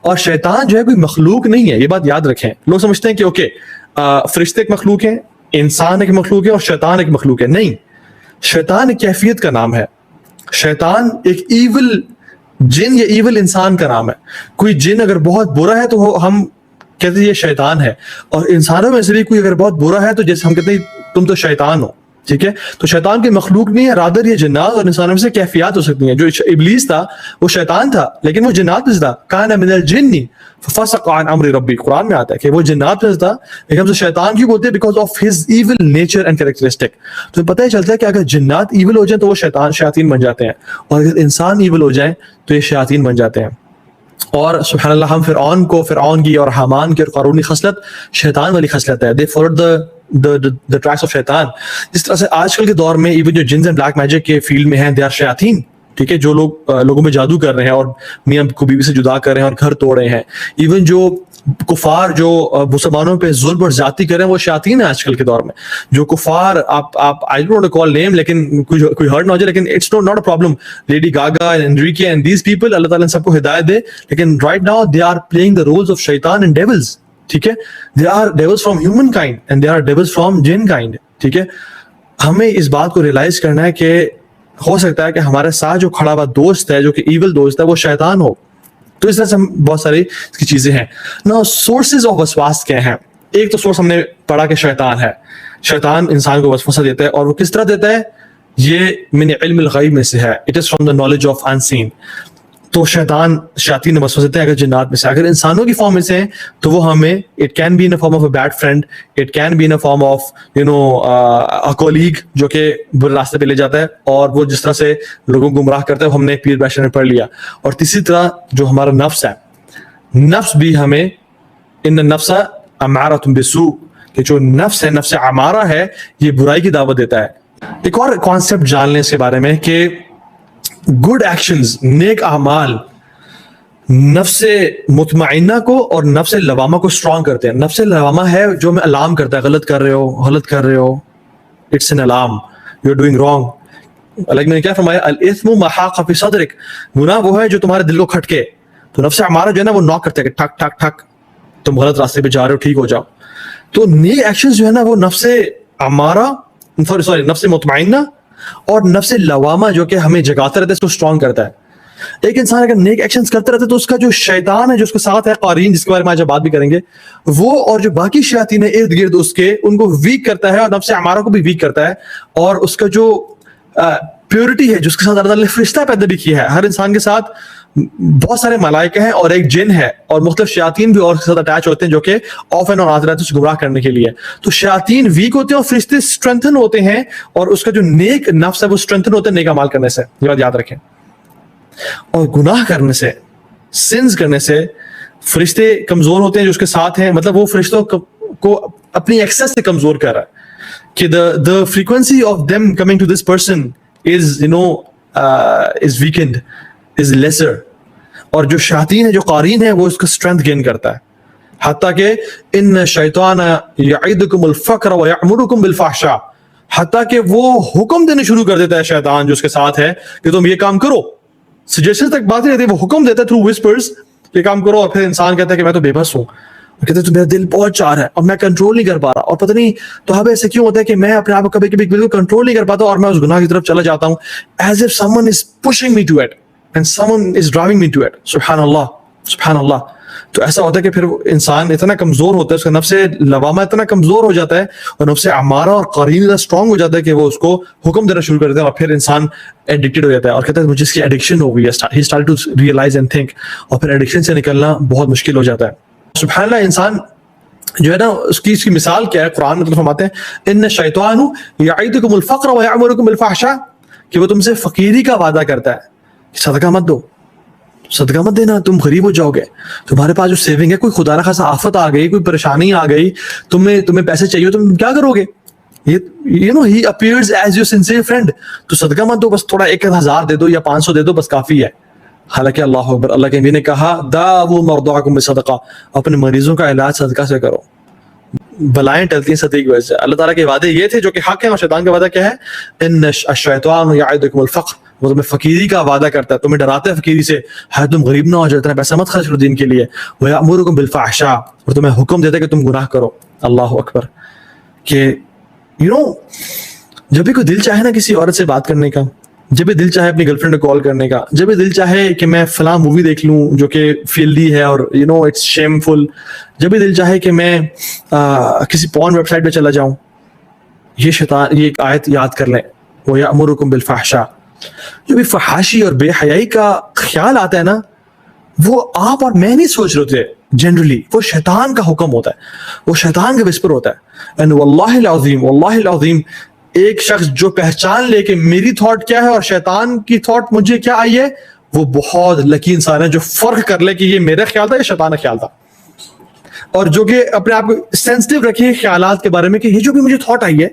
اور شیطان جو ہے کوئی مخلوق نہیں ہے, یہ بات یاد رکھیں. لوگ سمجھتے ہیں کہ اوکے فرشتے ایک مخلوق ہیں, انسان ایک مخلوق ہے اور شیطان ایک مخلوق ہے. نہیں, شیطان ایک کیفیت کا نام ہے. شیطان ایک ایول جن یا ایول انسان کا نام ہے. کوئی جن اگر بہت برا ہے تو ہم کہتے ہیں یہ شیطان ہے, اور انسانوں میں سے بھی کوئی اگر بہت برا ہے تو جیسے ہم کہتے ہیں تم تو شیطان ہو. ٹھیک ہے, تو شیطان کی مخلوق نہیں ہے, رادر یہ جنات اور انسانوں میں سے کیفیات ہو سکتی ہیں. جو ابلیس تھا وہ شیطان تھا لیکن وہ جنات میں سے تھا. کان من الجن ففسق عن امر ربی, قرآن میں آتا ہے کہ وہ جنات میں سے تھا لیکن ہم سے شیطان کیوں بولتے ہیں, because of his evil nature and characteristic. تو پتہ ہی چلتا ہے کہ اگر جنات ایول ہو جائیں تو وہ شیاطین بن جاتے ہیں, اور اگر انسان ایول ہو جائیں تو یہ شیاطین بن جاتے ہیں. اور سبحان اللہ, ہم فرعون کی اور حامان کی اور قارون کی خصلت شیطان والی خصلت ہے. They followed the tracks of شیطان. جس طرح سے آج کل کے دور میں ایون جو جنز اینڈ بلیک میجک کے فیلڈ میں ہیں, they are شیاطین. ٹھیک ہے, جو لوگ لوگوں میں جادو کر رہے ہیں اور میاں کو بیوی سے جدا کر رہے ہیں اور گھر توڑ رہے ہیں, ایون جو کفار جو مسلمانوں پہ ظلم اور زیادتی کر رہے ہیں وہ شیاطین ہیں آج کل کے دور میں. جو کفار آپ I don't want to call name, لیکن کوئی ہرٹ نہ ہو جائے, لیکن it's not a problem. Lady Gaga and Enrique and these people, اللہ تعالیٰ سب کو ہدایت دے, لیکن right now they are playing the roles of شیطان and devils. ٹھیک ہے, they are devils from human kind and they are devils from jinn kind. ٹھیک ہے, ہمیں اس بات کو ریئلائز کرنا ہے کہ ہو سکتا ہے کہ ہمارے ساتھ جو کھڑا ہوا دوست ہے, جو کہ ایول دوست ہے, وہ شیطان ہو. تو اس طرح سے بہت ساری اس کی چیزیں ہیں. نا سورسز آف وسواس کیا ہیں؟ ایک تو سورس ہم نے پڑھا کہ شیطان ہے. شیطان انسان کو وسوسہ دیتا ہے, اور وہ کس طرح دیتا ہے؟ یہ من علم الغیب میں سے ہے. It is from the knowledge of unseen. تو شیاطین وسوسہ دیتے ہیں اگر جنات میں سے. اگر انسانوں کی فارم میں سے ہیں تو وہ ہمیں it can be in a form of a bad friend, it can be in a form of a colleague جو کہ برے راستے پہ لے جاتا ہے, اور وہ جس طرح سے لوگوں کو گمراہ کرتا ہے ہم نے پیر پریشر میں پڑھ لیا. اور تیسری طرح جو ہمارا نفس ہے, نفس بھی ہمیں ان النفس امارۃ بالسوء, کہ جو نفس ہے, نفس امارہ ہے, یہ برائی کی دعوت دیتا ہے. ایک اور کانسیپٹ جان لیں اس کے بارے میں کہ گڈ ایکشنز, نیک اعمال نفس مطمئنہ کو اور نفس لوامہ کو اسٹرانگ کرتے ہیں. نفس لوامہ ہے جو میں الارم کرتا ہے, غلط کر رہے ہو, it's an alarm, you are doing wrong. اللہ نے کیا فرمایا, الاثم ما حاق فی صدرک, گناہ وہ ہے جو تمہارے دل کو کھٹکے. تو نفس ہمارا جو ہے نا وہ ناک کرتا ہے کہ ٹھک ٹھک ٹھک, تم غلط راستے پہ جا رہے ہو, ٹھیک ہو جاؤ. تو نیک ایکشنز جو ہے نا وہ نفس ہمارا نفس مطمئنہ اور نفس لوامہ جو کہ ہمیں جگاتا رہتا ہے, اس کو اسٹرانگ کرتا ہے. ایک انسان اگر نیک ایکشنز کرتا رہتا ہے تو اس کا جو شیطان ہے جو اس کے ساتھ ہے, قارین, جس کے بارے میں آج بات بھی کریں گے, وہ اور جو باقی شیاطین ہیں ارد گرد اس کے, ان کو ویک کرتا ہے, اور نفس ہمارا کو بھی ویک کرتا ہے. اور اس کا جو پیورٹی ہے, جو اس کے ساتھ اللہ تعالیٰ نے فرشتہ پیدا بھی کیا ہے. ہر انسان کے ساتھ بہت سارے ملائکہ ہیں اور ایک جن ہے, اور مختلف شیاطین بھی اور اس کے ساتھ اٹیچ ہوتے ہیں جو کہ آف اینڈ آن آتے رہتے ہیں اس گمراہ کرنے کے لیے. تو شیاطین ویک ہوتے ہیں اور فرشتے اسٹرینتھن ہوتے ہیں, اور اس کا جو نیک نفس ہے وہ اسٹرینتھن ہوتے ہیں نیک اعمال کرنے سے. یہ بات یاد رکھیں. اور گناہ کرنے سے, سنز کرنے سے فرشتے کمزور ہوتے ہیں جو اس کے ساتھ ہیں. مطلب وہ فرشتوں کو اپنی ایکسس سے کمزور کر رہا ہے کہ the frequency of them coming to this person is is weakened, is lesser. اور جو شیاطین ہے, جو قارین ہے, وہ اس کا اسٹرینتھ گین کرتا ہے. حتیٰ کہ ان الشیطان یعدکم الفقر ویأمرکم بالفحشاء, حتیٰ کہ وہ حکم دینے شروع کر دیتا ہے شیطان جو اس کے ساتھ ہے کہ تم یہ کام کرو. سجیشن تک بات نہیں رہتی, وہ حکم دیتا ہے تھرو وسپرز, یہ کام کرو. اور پھر انسان کہتا ہے کہ میں تو بے بس ہوں, کہتے ہیں تو میرا دل بہت چاہ رہا ہے اور میں کنٹرول نہیں کر پا رہا, اور پتہ نہیں تو اب ایسے کیوں ہوتا ہے کہ میں اپنے آپ کو کبھی کبھی بالکل کنٹرول نہیں کر پاتا اور میں اس گناہ کی طرف چلا جاتا ہوں, as if someone is pushing me to it and someone is driving me to it. سبحان اللہ, سبحان اللہ. تو ایسا ہوتا ہے کہ پھر انسان اتنا کمزور ہوتا ہے, اس کا نفس لوامہ اتنا کمزور ہو جاتا ہے, اور نفس امارہ اور قارین اتنا اسٹرانگ ہو جاتا ہے کہ وہ اس کو حکم دینا شروع کر دیتا ہے, اور پھر انسان ایڈکٹڈ ہو جاتا ہے اور کہتا ہے مجھے اس کی ایڈکشن ہو گئی ہے. he started to realize and think, اور پھر ایڈکشن سے نکلنا بہت مشکل ہو جاتا ہے. سبحان اللہ. انسان جو ہے نا اس کی مثال کیا ہے, قرآن میں فرماتے ہیں ان الشیطان یعدکم الفقر ویأمرکم بالفحشاء, کہ وہ تم سے فقیری کا وعدہ کرتا ہے کہ صدقہ مت دو, صدقہ مت دینا, تم غریب ہو جاؤ گے. تمہارے پاس جو سیونگ ہے, کوئی خدا نہ خاصا آفت آ گئی, کوئی پریشانی آ گئی, تمہیں پیسے چاہیے, تم کیا کرو گے؟ he appears as your sincere friend. تو صدقہ مت دو, بس تھوڑا 1000 دے دو یا 500 دے دو, بس کافی ہے. حالانکہ اللہ اکبر, اللہ کے نبی نے کہا داؤوا مرضاکم بالصدقہ, اپنے مریضوں کا علاج صدقہ سے کرو. بلائیں ٹلتی ہیں صدیق کی وجہ سے. اللہ تعالیٰ کے وعدے یہ تھے جو کہ حق ہیں, اور شیطان کا وعدہ کیا ہے؟ ان الشیطان یعدکم الفقر, وہ تمہیں فقیری کا وعدہ کرتا ہے, تمہیں ڈراتا ہے فقیری سے, ہے تم غریب نہ ہو جائے, اتنا پیسہ مت خرچ کرو دین کے لیے. ویأمرکم بالفحشاء, اور تمہیں حکم دیتا ہے کہ تم گناہ کرو. اللہ اکبر. کہ جب بھی کوئی دل چاہے نا کسی عورت سے بات کرنے کا, جب بھی دل چاہے اپنی گرل فرینڈ کو کال کرنے کا, جب بھی دل چاہے کہ میں فلاں مووی دیکھ لوں جو کہ فیلڈی ہے اور اٹس شیم فل, جب بھی دل چاہے کہ میں کسی پورن ویب سائٹ پہ چلا جاؤں, یہ ایک آیت یاد کر لیں, وَيَأْمُرُكُمْ بِالْفَحْشَاءِ. جو بھی فحاشی اور بے حیائی کا خیال آتا ہے نا, وہ آپ اور میں نہیں سوچ رہے ہوتے جنرلی, وہ شیطان کا حکم ہوتا ہے, وہ شیطان کا وسپر ہوتا ہے. اینڈ واللہ العظیم, واللہ العظیم, ایک شخص جو پہچان لے کہ میری تھاٹ کیا ہے اور شیطان کی تھاٹ مجھے کیا آئی ہے, وہ بہت لکی انسان ہے. جو فرق کر لے کہ یہ میرا خیال تھا یا شیطان کا خیال تھا, اور جو کہ اپنے آپ کو سینسٹیو رکھے خیالات کے بارے میں کہ یہ جو بھی مجھے تھاٹ آئی ہے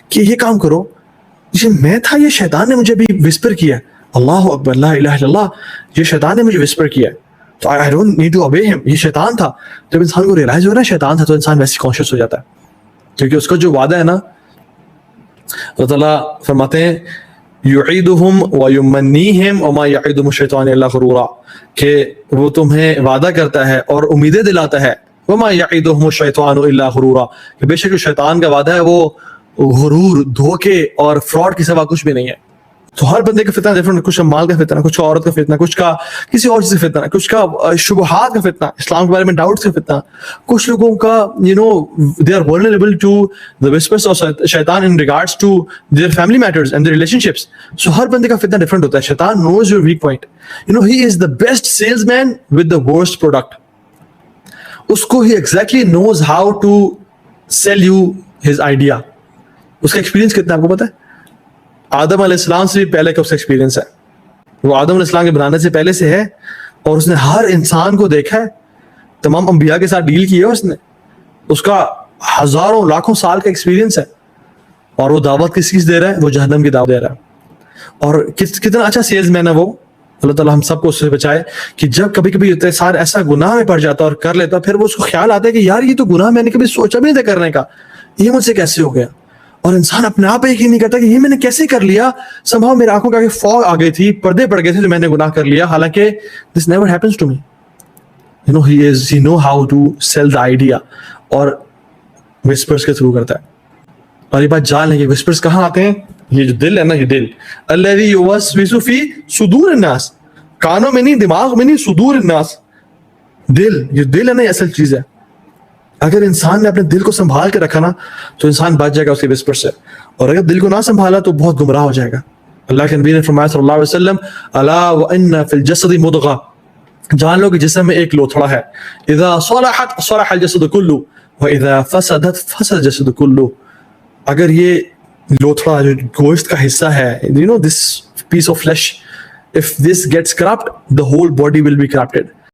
کہ یہ کام کرو, یہ میں تھا, یہ شیطان نے مجھے بھی وسپر کیا. اللہ اکبر, لا الہ الا اللہ, یہ شیطان نے مجھے وسپر کیا, تو I don't need to obey him. یہ شیطان تھا. جب انسان کو ریلائز ہو رہا ہے شیطان تھا, تو انسان ویسے کانشیس ہو جاتا ہے, کیونکہ اس کا جو وعدہ ہے نا, اللہ تعالیٰ فرماتے ہیں یعیدہم ویمنیہم وما یعیدہم الشیطان الا غرورا, کہ وہ تمہیں وعدہ کرتا ہے اور امیدیں دلاتا ہے, وما یعیدہم الشیطان الا غرورا, کہ بے شک جو شیطان کا وعدہ ہے وہ غرور, دھوکے اور فراڈ کے سوا کچھ بھی نہیں ہے. تو ہر بندے کا فتنہ ڈفرنٹ, کچھ کا مال کا فتنہ, کچھ کا عورت کا فتنہ, کچھ کا کسی اور چیز کا فتنہ, کچھ کا شبہات کا فتنہ, اسلام کے بارے میں ڈاؤٹس کا فتنہ, کچھ لوگوں کا they are vulnerable to the whispers of شیطان in regards to their family matters and their relationships. So ہر بندے کا فتنہ ڈفرنٹ ہوتا ہے. شیطان knows your weak point. He is the best salesman with the worst product. اس کو he exactly knows how to sell you his idea. اس کا experience کتنا آپ کو پتا ہے؟ آدم علیہ السلام سے بھی پہلے کا اس کا ایکسپیرینس ہے. وہ آدم علیہ السلام کے بنانے سے پہلے سے ہے, اور اس نے ہر انسان کو دیکھا ہے, تمام انبیاء کے ساتھ ڈیل کی ہے اس نے, اس کا ہزاروں لاکھوں سال کا ایکسپیرینس ہے, اور وہ دعوت کس چیز دے رہا ہے؟ وہ جہنم کی دعوت دے رہا ہے. اور کتنا اچھا سیلز مین ہے وہ. اللہ تعالیٰ ہم سب کو اس سے بچائے کہ جب کبھی کبھی ایسا گناہ میں پڑ جاتا اور کر لیتا, پھر وہ اس کو خیال آتا ہے کہ یار یہ تو گناہ میں نے کبھی سوچا بھی نہیں تھا کرنے کا, یہ مجھ سے کیسے ہو گیا, اور انسان اپنے آپ یقین نہیں کرتا کہ یہ میں نے کیسے کر لیا. somehow میرے آنکھوں کا فوگ آ گئی تھی, پردے پڑ گئے تھے, تو میں نے گناہ کر لیا, حالانکہ this never happens to me. he know how to sell the idea, اور whispers کے تھرو کرتا ہے. اور یہ بات جان لیں کہ whispers کہاں آتے ہیں؟ یہ جو دل ہے نا, یہ دل الذی یوسوس فی صدور الناس, کانوں میں نہیں, دماغ میں نہیں, صدور الناس, دل, یہ دل ہے نا, یہ اصل چیز ہے. اگر انسان نے اپنے دل کو سنبھال کے رکھا نا, تو انسان بچ جائے گا اس کے وسپر سے, اور اگر دل کو نہ سنبھالا تو بہت گمراہ ہو جائے گا. اللہ کے نبی نے فرمایا صلی اللہ علیہ وسلم, الا وان فی الجسد مضغہ, جان لو کہ جسم میں ایک لوتھڑا ہے, اذا صلحت صلح الجسد کلہ واذا فسدت فسد الجسد کلہ. اگر یہ لوتھڑا جو گوشت کا حصہ ہے, this piece of flesh, if this gets corrupt, the whole body will be corrupted.